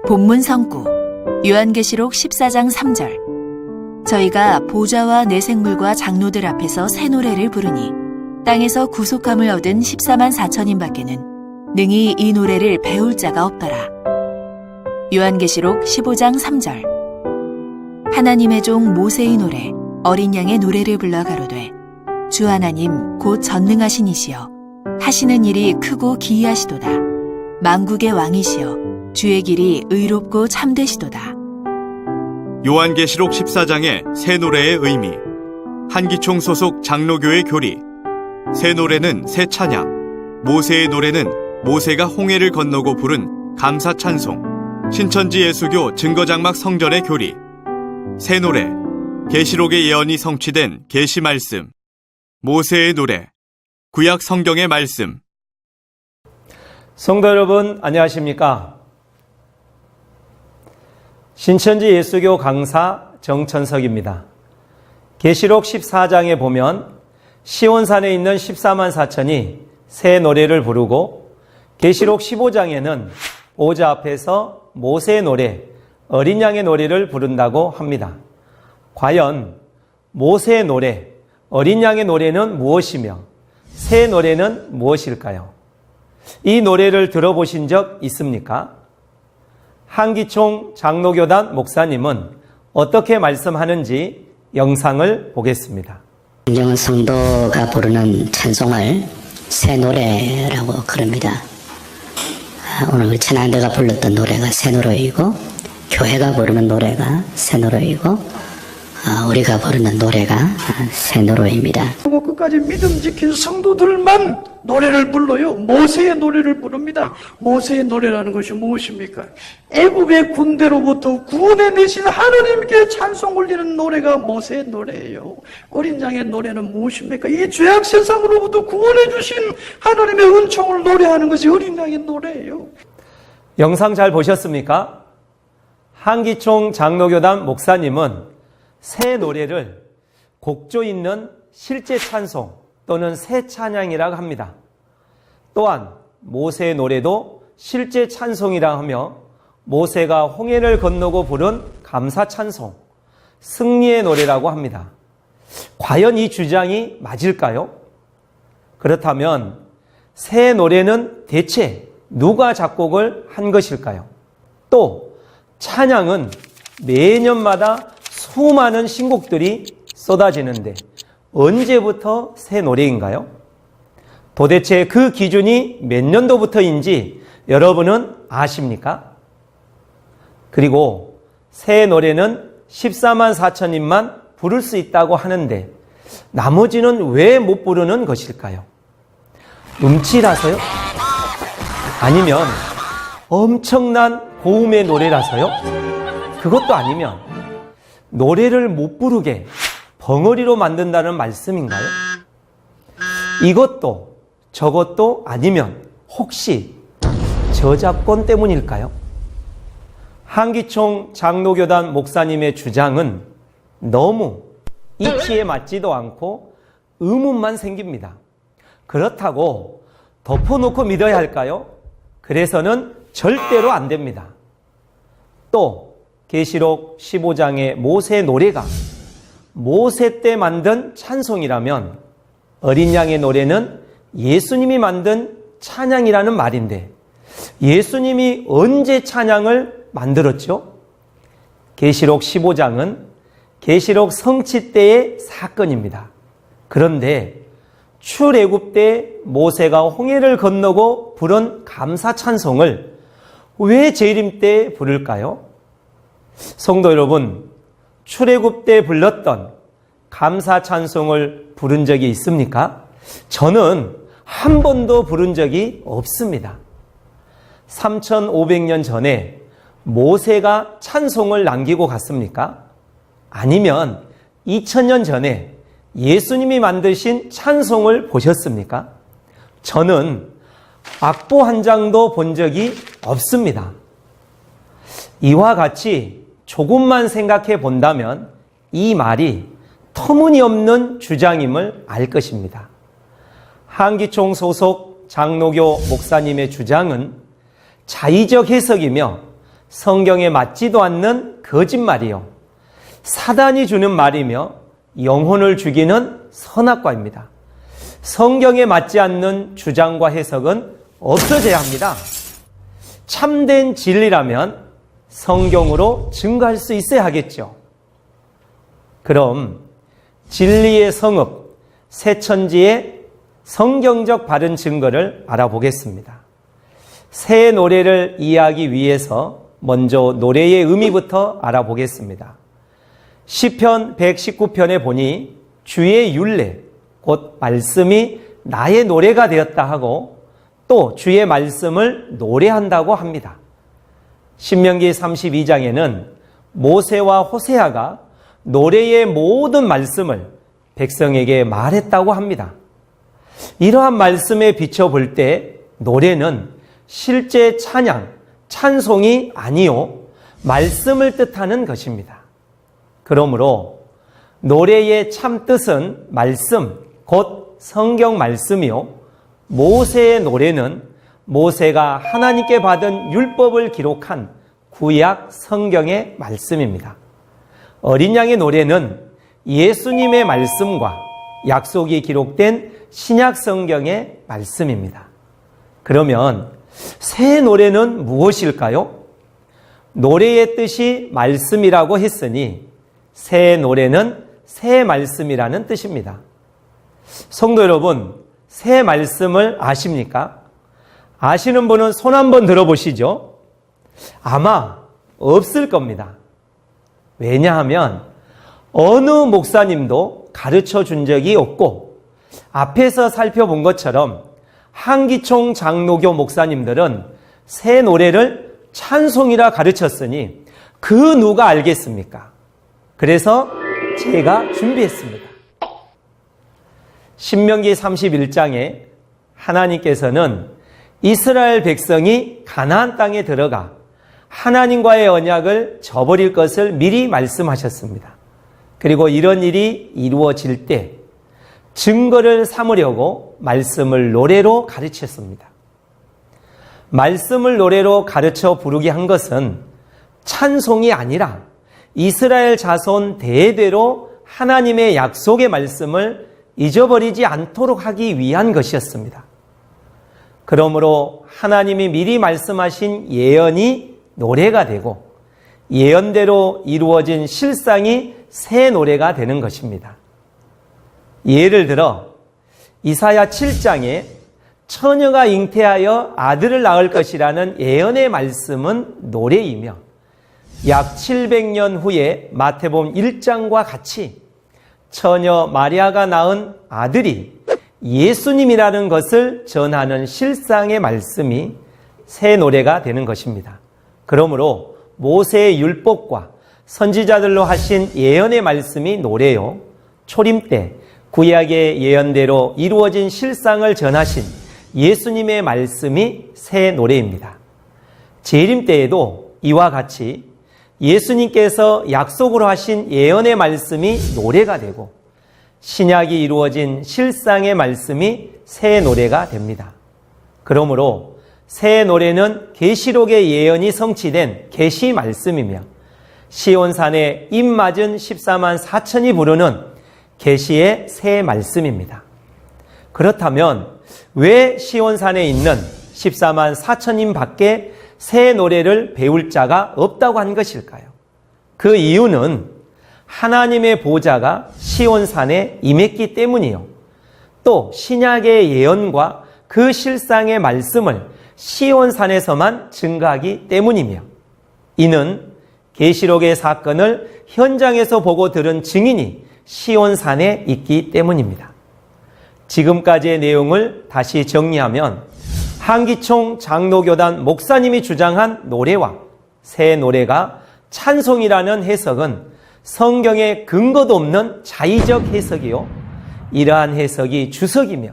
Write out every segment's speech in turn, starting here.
본문 성구 요한계시록 14장 3절. 저희가 보좌와 내 생물과 장로들 앞에서 새 노래를 부르니 땅에서 구속함을 얻은 14만 4천인 밖에는 능히 이 노래를 배울 자가 없더라. 요한계시록 15장 3절. 하나님의 종 모세의 노래 어린 양의 노래를 불러 가로되 주 하나님 곧 전능하신 이시여 하시는 일이 크고 기이하시도다. 만국의 왕이시여 주의 길이 의롭고 참되시도다. 요한계시록 14장의 새 노래의 의미, 한기총 소속 장로교의 교리. 새 노래는 새 찬양, 모세의 노래는 모세가 홍해를 건너고 부른 감사 찬송, 신천지 예수교 증거장막 성전의 교리. 새 노래, 계시록의 예언이 성취된 계시 말씀, 모세의 노래, 구약 성경의 말씀. 성도 여러분 안녕하십니까? 신천지 예수교 강사 정천석입니다. 계시록 14장에 보면 시온산에 있는 14만 4천이 새 노래를 부르고 계시록 15장에는 보좌 앞에서 모세의 노래, 어린 양의 노래를 부른다고 합니다. 과연 모세의 노래, 어린 양의 노래는 무엇이며 새 노래는 무엇일까요? 이 노래를 들어보신 적 있습니까? 한기총 장로교단 목사님은 어떻게 말씀하는지 영상을 보겠습니다. 진정한 성도가 부르는 찬송을 새 노래라고 그럽니다. 오늘 천안대가 불렀던 노래가 새 노래이고 교회가 부르는 노래가 새 노래이고 우리가 부르는 노래가 새 노래입니다. 끝까지 믿음 지킨 성도들만 노래를 불러요. 모세의 노래를 부릅니다. 모세의 노래라는 것이 무엇입니까? 애굽의 군대로부터 구원해내신 하나님께 찬송 올리는 노래가 모세의 노래예요. 어린 양의 노래는 무엇입니까? 이 죄악 세상으로부터 구원해주신 하나님의 은총을 노래하는 것이 어린 양의 노래예요. 영상 잘 보셨습니까? 한기총 장로교단 목사님은 새 노래를 곡조 있는 실제 찬송 또는 새 찬양이라고 합니다. 또한 모세의 노래도 실제 찬송이라 하며 모세가 홍해를 건너고 부른 감사 찬송, 승리의 노래라고 합니다. 과연 이 주장이 맞을까요? 그렇다면 새 노래는 대체 누가 작곡을 한 것일까요? 또 찬양은 매년마다 수많은 신곡들이 쏟아지는데 언제부터 새 노래인가요? 도대체 그 기준이 몇 년도부터인지 여러분은 아십니까? 그리고 새 노래는 14만 4천인만 부를 수 있다고 하는데 나머지는 왜 못 부르는 것일까요? 음치라서요? 아니면 엄청난 고음의 노래라서요? 그것도 아니면 노래를 못 부르게 벙어리로 만든다는 말씀인가요? 이것도 저것도 아니면 혹시 저작권 때문일까요? 한기총 장로교단 목사님의 주장은 너무 이치에 맞지도 않고 의문만 생깁니다. 그렇다고 덮어놓고 믿어야 할까요? 그래서는 절대로 안 됩니다. 또 계시록 15장의 모세 노래가 모세 때 만든 찬송이라면 어린 양의 노래는 예수님이 만든 찬양이라는 말인데 예수님이 언제 찬양을 만들었죠? 계시록 15장은 계시록 성취 때의 사건입니다. 그런데 출애굽 때 모세가 홍해를 건너고 부른 감사 찬송을 왜 재림 때 부를까요? 성도 여러분, 출애굽 때 불렀던 감사 찬송을 부른 적이 있습니까? 저는 한 번도 부른 적이 없습니다. 3,500년 전에 모세가 찬송을 남기고 갔습니까? 아니면 2000년 전에 예수님이 만드신 찬송을 보셨습니까? 저는 악보 한 장도 본 적이 없습니다. 이와 같이 조금만 생각해 본다면 이 말이 터무니없는 주장임을 알 것입니다. 한기총 소속 장로교 목사님의 주장은 자의적 해석이며 성경에 맞지도 않는 거짓말이요, 사단이 주는 말이며 영혼을 죽이는 선악과입니다. 성경에 맞지 않는 주장과 해석은 없어져야 합니다. 참된 진리라면 성경으로 증거할 수 있어야 하겠죠. 그럼 진리의 성읍, 새천지의 성경적 바른 증거를 알아보겠습니다. 새 노래를 이해하기 위해서 먼저 노래의 의미부터 알아보겠습니다. 시편 119편에 보니 주의 율례, 곧 말씀이 나의 노래가 되었다 하고 또 주의 말씀을 노래한다고 합니다. 신명기 32장에는 모세와 호세아가 노래의 모든 말씀을 백성에게 말했다고 합니다. 이러한 말씀에 비춰볼 때 노래는 실제 찬양, 찬송이 아니요 말씀을 뜻하는 것입니다. 그러므로 노래의 참 뜻은 말씀, 곧 성경 말씀이요, 모세의 노래는 모세가 하나님께 받은 율법을 기록한 구약 성경의 말씀입니다. 어린 양의 노래는 예수님의 말씀과 약속이 기록된 신약 성경의 말씀입니다. 그러면 새 노래는 무엇일까요? 노래의 뜻이 말씀이라고 했으니 새 노래는 새 말씀이라는 뜻입니다. 성도 여러분, 새 말씀을 아십니까? 아시는 분은 손 한번 들어보시죠. 아마 없을 겁니다. 왜냐하면 어느 목사님도 가르쳐 준 적이 없고, 앞에서 살펴본 것처럼 한기총 장로교 목사님들은 새 노래를 찬송이라 가르쳤으니 그 누가 알겠습니까? 그래서 제가 준비했습니다. 신명기 31장에 하나님께서는 이스라엘 백성이 가나안 땅에 들어가 하나님과의 언약을 저버릴 것을 미리 말씀하셨습니다. 그리고 이런 일이 이루어질 때 증거를 삼으려고 말씀을 노래로 가르쳤습니다. 말씀을 노래로 가르쳐 부르게 한 것은 찬송이 아니라 이스라엘 자손 대대로 하나님의 약속의 말씀을 잊어버리지 않도록 하기 위한 것이었습니다. 그러므로 하나님이 미리 말씀하신 예언이 노래가 되고 예언대로 이루어진 실상이 새 노래가 되는 것입니다. 예를 들어 이사야 7장에 처녀가 잉태하여 아들을 낳을 것이라는 예언의 말씀은 노래이며, 약 700년 후에 마태복음 1장과 같이 처녀 마리아가 낳은 아들이 예수님이라는 것을 전하는 실상의 말씀이 새 노래가 되는 것입니다. 그러므로 모세의 율법과 선지자들로 하신 예언의 말씀이 노래요, 초림 때 구약의 예언대로 이루어진 실상을 전하신 예수님의 말씀이 새 노래입니다. 재림 때에도 이와 같이 예수님께서 약속으로 하신 예언의 말씀이 노래가 되고 신약이 이루어진 실상의 말씀이 새 노래가 됩니다. 그러므로 새 노래는 계시록의 예언이 성취된 계시 말씀이며 시온산에 입 맞은 14만 4천이 부르는 계시의 새 말씀입니다. 그렇다면 왜 시온산에 있는 14만 4천인 밖에 새 노래를 배울 자가 없다고 한 것일까요? 그 이유는 하나님의 보좌가 시온산에 임했기 때문이요, 또 신약의 예언과 그 실상의 말씀을 시온산에서만 증거하기 때문이며, 이는 계시록의 사건을 현장에서 보고 들은 증인이 시온산에 있기 때문입니다. 지금까지의 내용을 다시 정리하면 한기총 장로교단 목사님이 주장한 노래와 새 노래가 찬송이라는 해석은 성경에 근거도 없는 자의적 해석이요, 이러한 해석이 주석이며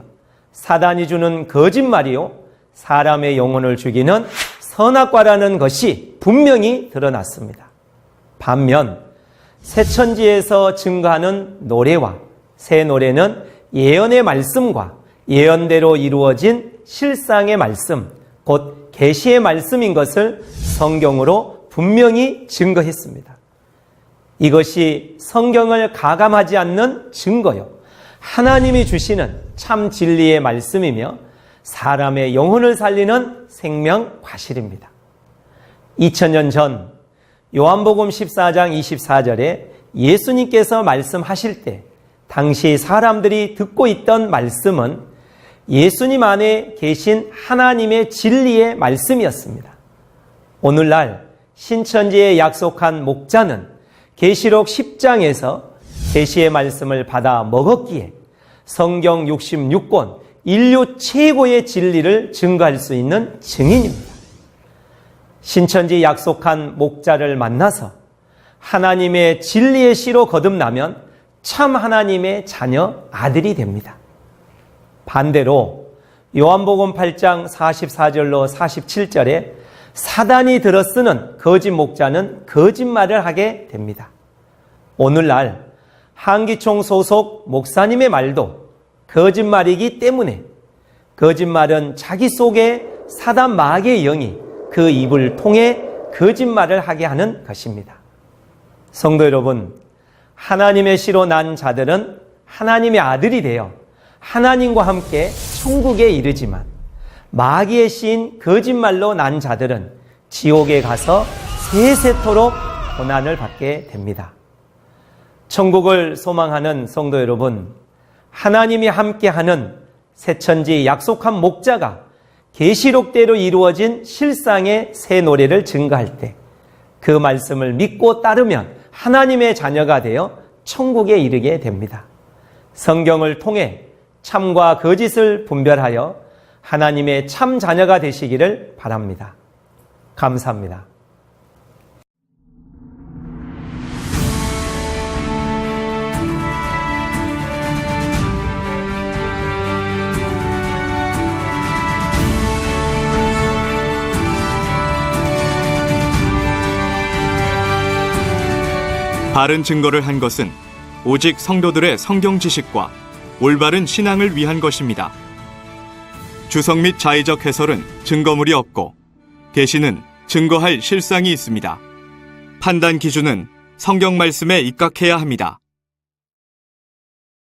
사단이 주는 거짓말이요, 사람의 영혼을 죽이는 선악과라는 것이 분명히 드러났습니다. 반면 새천지에서 증거하는 노래와 새 노래는 예언의 말씀과 예언대로 이루어진 실상의 말씀, 곧 계시의 말씀인 것을 성경으로 분명히 증거했습니다. 이것이 성경을 가감하지 않는 증거요, 하나님이 주시는 참 진리의 말씀이며 사람의 영혼을 살리는 생명 과실입니다. 2000년 전 요한복음 14장 24절에 예수님께서 말씀하실 때 당시 사람들이 듣고 있던 말씀은 예수님 안에 계신 하나님의 진리의 말씀이었습니다. 오늘날 신천지에 약속한 목자는 계시록 10장에서 계시의 말씀을 받아 먹었기에 성경 66권 인류 최고의 진리를 증거할 수 있는 증인입니다. 신천지 약속한 목자를 만나서 하나님의 진리의 씨로 거듭나면 참 하나님의 자녀 아들이 됩니다. 반대로 요한복음 8장 44절로 47절에 사단이 들어쓰는 거짓 목자는 거짓말을 하게 됩니다. 오늘날 한기총 소속 목사님의 말도 거짓말이기 때문에 거짓말은 자기 속에 사단 마귀의 영이 그 입을 통해 거짓말을 하게 하는 것입니다. 성도 여러분, 하나님의 씨로 난 자들은 하나님의 아들이 되어 하나님과 함께 천국에 이르지만 마귀의 씨인 거짓말로 난 자들은 지옥에 가서 세세토록 고난을 받게 됩니다. 천국을 소망하는 성도 여러분, 하나님이 함께하는 새천지 약속한 목자가 계시록대로 이루어진 실상의 새 노래를 증거할 때 그 말씀을 믿고 따르면 하나님의 자녀가 되어 천국에 이르게 됩니다. 성경을 통해 참과 거짓을 분별하여 하나님의 참 자녀가 되시기를 바랍니다. 감사합니다. 바른 증거를 한 것은 오직 성도들의 성경 지식과 올바른 신앙을 위한 것입니다. 주석 및 자의적 해설은 증거물이 없고 계시는 증거할 실상이 있습니다. 판단 기준은 성경 말씀에 입각해야 합니다.